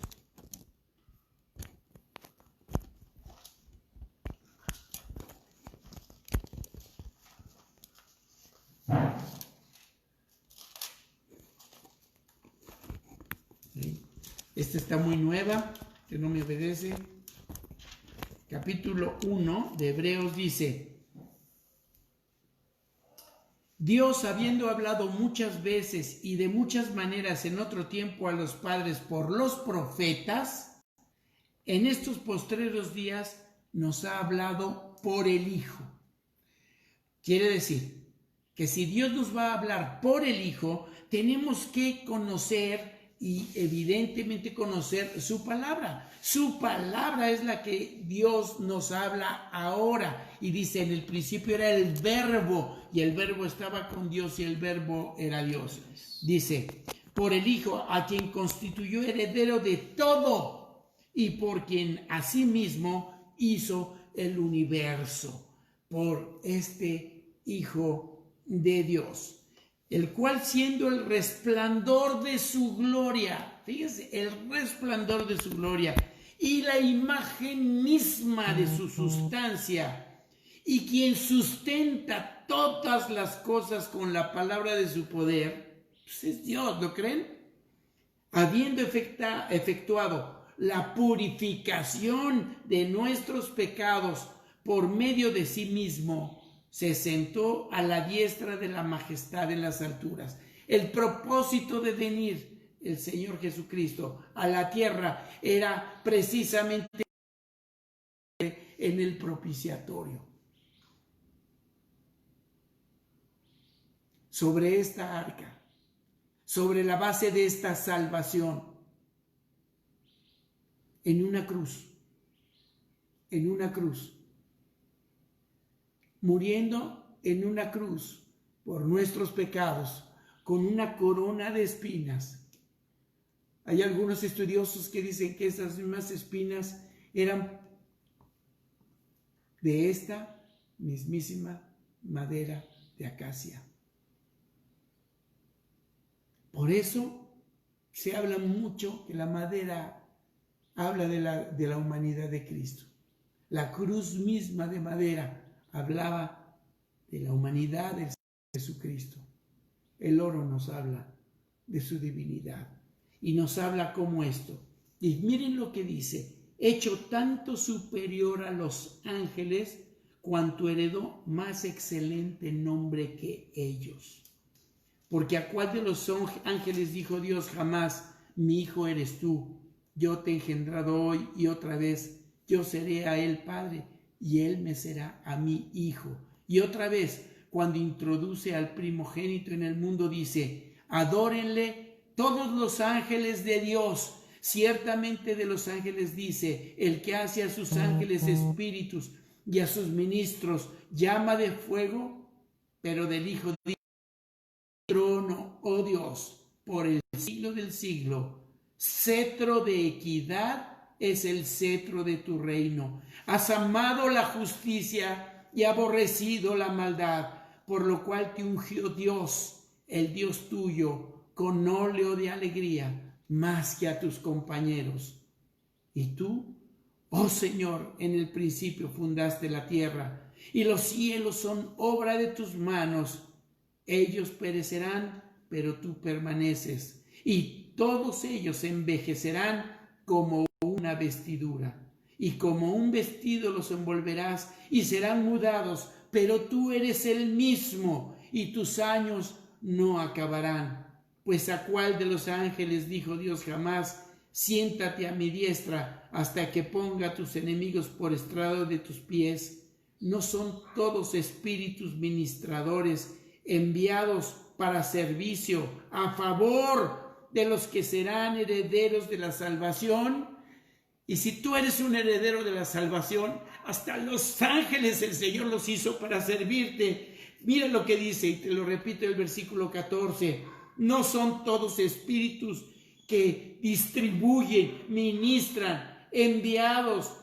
Esta está muy nueva, que no me obedece. Capítulo 1 de Hebreos dice: Dios, habiendo hablado muchas veces y de muchas maneras en otro tiempo a los padres por los profetas, en estos postreros días nos ha hablado por el Hijo. Quiere decir que si Dios nos va a hablar por el Hijo, tenemos que conocer y evidentemente conocer su palabra. Su palabra es la que Dios nos habla ahora. Y dice, en el principio era el verbo, y el verbo estaba con Dios, y el verbo era Dios. Dice, por el Hijo, a quien constituyó heredero de todo, y por quien asimismo hizo el universo por este Hijo de Dios, el cual siendo el resplandor de su gloria, fíjense, el resplandor de su gloria y la imagen misma de su sustancia, y quien sustenta todas las cosas con la palabra de su poder, pues es Dios, ¿lo creen? Habiendo efectuado la purificación de nuestros pecados por medio de sí mismo, se sentó a la diestra de la majestad en las alturas. El propósito de venir el Señor Jesucristo a la tierra era precisamente en el propiciatorio. Sobre esta arca, sobre la base de esta salvación, en una cruz, muriendo en una cruz por nuestros pecados, con una corona de espinas. Hay algunos estudiosos que dicen que esas mismas espinas eran de esta mismísima madera de acacia. Por eso se habla mucho que la madera habla de la humanidad de Cristo. La cruz misma de madera hablaba de la humanidad de Jesucristo. El oro nos habla de su divinidad y nos habla como esto. Y miren lo que dice: hecho tanto superior a los ángeles, cuanto heredó más excelente nombre que ellos. Porque a cuál de los ángeles dijo Dios jamás: mi hijo eres tú, yo te he engendrado hoy y otra vez, yo seré a él padre y él me será a mí hijo. Y otra vez, cuando introduce al primogénito en el mundo, dice: adórenle todos los ángeles de Dios. Ciertamente de los ángeles dice: el que hace a sus ángeles espíritus y a sus ministros llama de fuego. Pero del Hijo dice: trono, oh Dios, por el siglo del siglo, cetro de equidad es el cetro de tu reino. Has amado la justicia y aborrecido la maldad, por lo cual te ungió Dios, el Dios tuyo, con óleo de alegría, más que a tus compañeros. Y tú, oh Señor, en el principio fundaste la tierra, y los cielos son obra de tus manos. Ellos perecerán, pero tú permaneces, y todos ellos envejecerán como una vestidura, y como un vestido los envolverás, y serán mudados, pero tú eres el mismo, y tus años no acabarán. Pues a cuál de los ángeles dijo Dios jamás: siéntate a mi diestra hasta que ponga a tus enemigos por estrado de tus pies? ¿No son todos espíritus ministradores enviados para servicio a favor de los que serán herederos de la salvación? Y si tú eres un heredero de la salvación, hasta los ángeles el Señor los hizo para servirte. Mira lo que dice, y te lo repito, el versículo 14: no son todos espíritus que distribuyen, ministran, enviados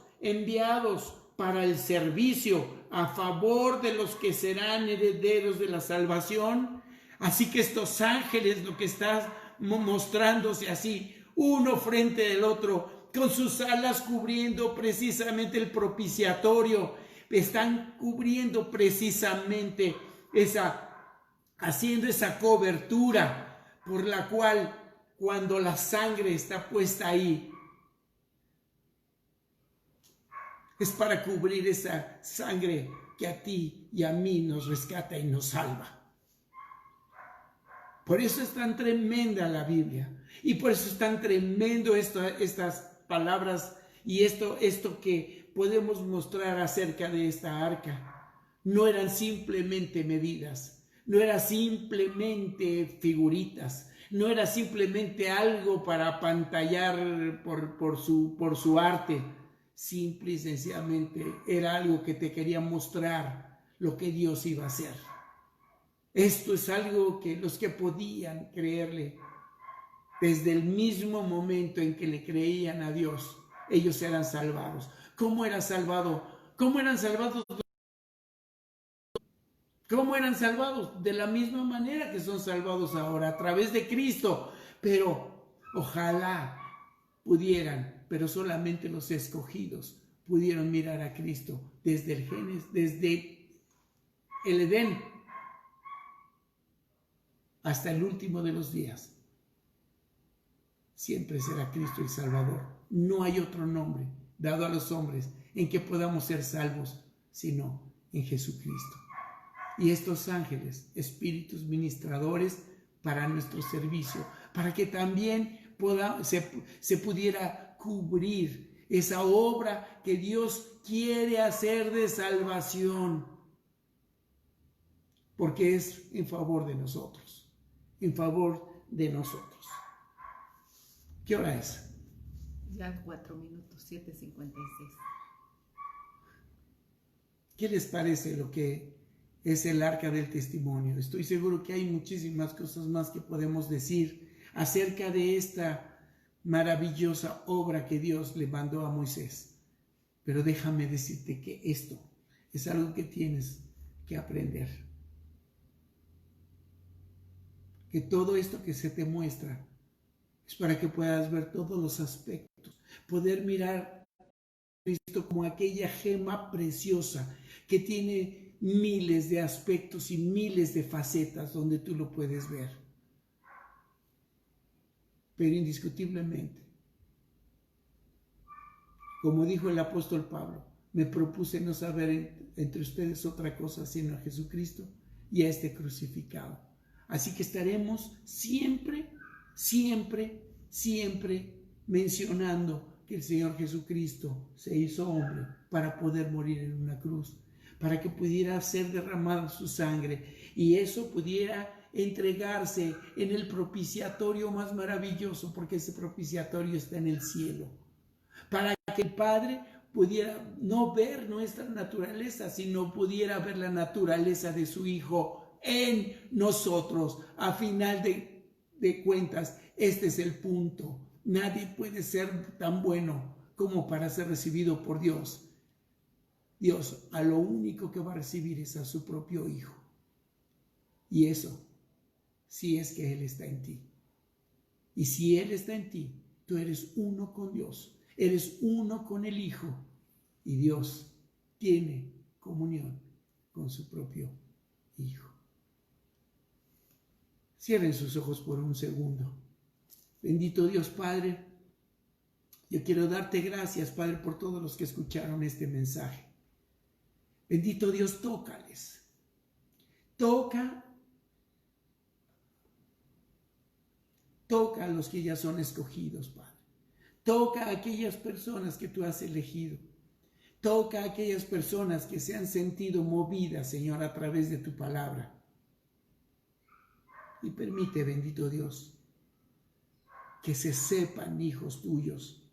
para el servicio a favor de los que serán herederos de la salvación. Así que estos ángeles, lo que están mostrándose así, uno frente del otro, con sus alas cubriendo precisamente el propiciatorio, están cubriendo precisamente haciendo esa cobertura por la cual, cuando la sangre está puesta ahí, es para cubrir esa sangre que a ti y a mí nos rescata y nos salva. Por eso es tan tremenda la Biblia, y por eso es tan tremendo estas palabras y esto que podemos mostrar acerca de esta arca. No eran simplemente medidas, no eran simplemente figuritas, no era simplemente algo para apantallar por su arte. Simple y sencillamente era algo que te quería mostrar lo que Dios iba a hacer. Esto es algo que los que podían creerle, desde el mismo momento en que le creían a Dios, ellos eran salvados. ¿Cómo era salvado? ¿Cómo eran salvados? ¿Cómo eran salvados? De la misma manera que son salvados ahora, a través de Cristo. Pero ojalá pudieran, pero solamente los escogidos pudieron mirar a Cristo desde el Génesis, desde el Edén hasta el último de los días. Siempre será Cristo el Salvador. No hay otro nombre dado a los hombres en que podamos ser salvos, sino en Jesucristo. Y estos ángeles, espíritus ministradores para nuestro servicio, para que también se pudiera cubrir esa obra que Dios quiere hacer de salvación, porque es en favor de nosotros, en favor de nosotros. ¿Qué hora es? Ya 4 minutos, 7:56. ¿Qué les parece lo que es el arca del testimonio? Estoy seguro que hay muchísimas cosas más que podemos decir acerca de esta maravillosa obra que Dios le mandó a Moisés. Pero déjame decirte que esto es algo que tienes que aprender. Que todo esto que se te muestra es para que puedas ver todos los aspectos, poder mirar a Cristo como aquella gema preciosa que tiene miles de aspectos y miles de facetas donde tú lo puedes ver. Pero indiscutiblemente, como dijo el apóstol Pablo, me propuse no saber entre ustedes otra cosa sino a Jesucristo y a este crucificado. Así que estaremos siempre mencionando que el Señor Jesucristo se hizo hombre para poder morir en una cruz, para que pudiera ser derramada su sangre y eso pudiera entregarse en el propiciatorio más maravilloso, porque ese propiciatorio está en el cielo, para que el Padre pudiera no ver nuestra naturaleza, sino pudiera ver la naturaleza de su Hijo en nosotros. A final de cuentas, este es el punto. Nadie puede ser tan bueno como para ser recibido por Dios. Dios a lo único que va a recibir es a su propio Hijo. Y eso, si es que Él está en ti. Y si Él está en ti, tú eres uno con Dios, eres uno con el Hijo. Y Dios tiene comunión con su propio Hijo. Cierren sus ojos por un segundo. Bendito Dios Padre, yo quiero darte gracias, Padre, por todos los que escucharon este mensaje. Bendito Dios, tócales. Toca a los que ya son escogidos, Padre. Toca a aquellas personas que tú has elegido. Toca a aquellas personas que se han sentido movidas, Señor, a través de tu palabra. Y permite, bendito Dios, que se sepan hijos tuyos,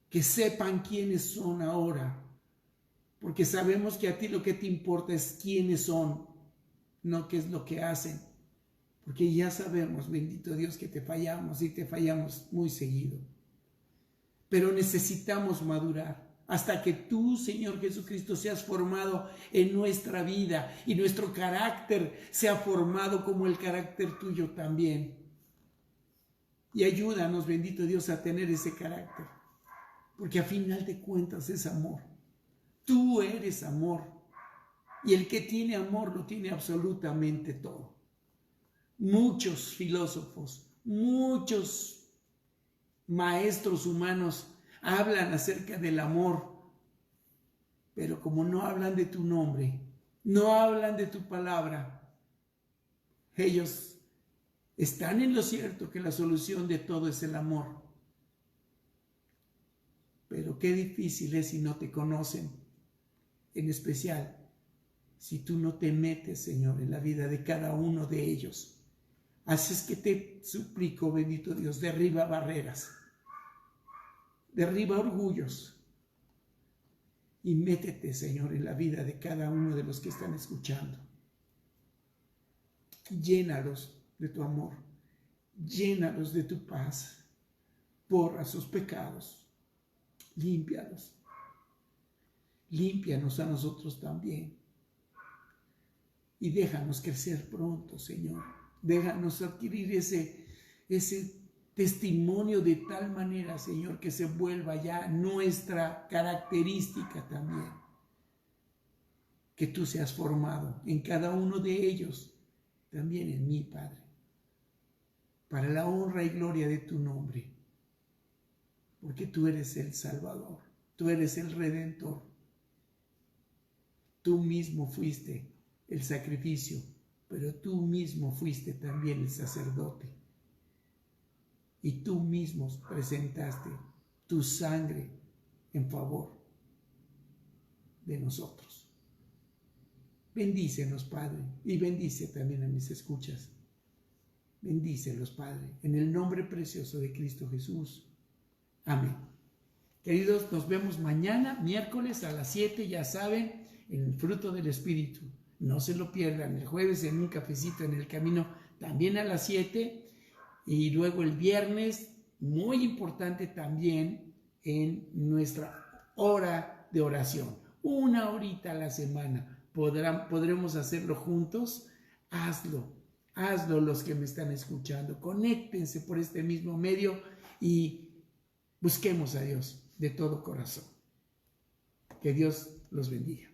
que sepan quiénes son ahora, porque sabemos que a ti lo que te importa es quiénes son, no qué es lo que hacen, porque ya sabemos, bendito Dios, que te fallamos y te fallamos muy seguido, pero necesitamos madurar hasta que tú, Señor Jesucristo, seas formado en nuestra vida y nuestro carácter sea formado como el carácter tuyo también. Y ayúdanos, bendito Dios, a tener ese carácter, porque a final de cuentas es amor. Tú eres amor, y el que tiene amor lo tiene absolutamente todo. Muchos filósofos, muchos maestros humanos hablan acerca del amor, pero como no hablan de tu nombre, no hablan de tu palabra, ellos están en lo cierto que la solución de todo es el amor. Pero qué difícil es si no te conocen, en especial si tú no te metes, Señor, en la vida de cada uno de ellos. Así es que te suplico, bendito Dios, derriba barreras, derriba orgullos y métete, Señor, en la vida de cada uno de los que están escuchando. Llénalos de tu amor, llénalos de tu paz, borra sus pecados, límpialos. límpianos a nosotros también. Y déjanos crecer pronto, Señor. Déjanos adquirir ese testimonio de tal manera, Señor, que se vuelva ya nuestra característica también. Que tú seas formado en cada uno de ellos, también en mí, Padre, para la honra y gloria de tu nombre, porque tú eres el Salvador, tú eres el Redentor, tú mismo fuiste el sacrificio, pero tú mismo fuiste también el sacerdote, y tú mismo presentaste tu sangre en favor de nosotros. Bendícenos, Padre, y bendice también a mis escuchas. Bendícelos, Padre, en el nombre precioso de Cristo Jesús. Amén. Queridos, nos vemos mañana, miércoles a las 7, ya saben, en el fruto del Espíritu. No se lo pierdan. El jueves en un cafecito en el camino, también a las 7. Y luego el viernes, muy importante también, en nuestra hora de oración. 1 horita a la semana. Podremos hacerlo juntos. Hazlo los que me están escuchando. Conéctense por este mismo medio y busquemos a Dios de todo corazón. Que Dios los bendiga.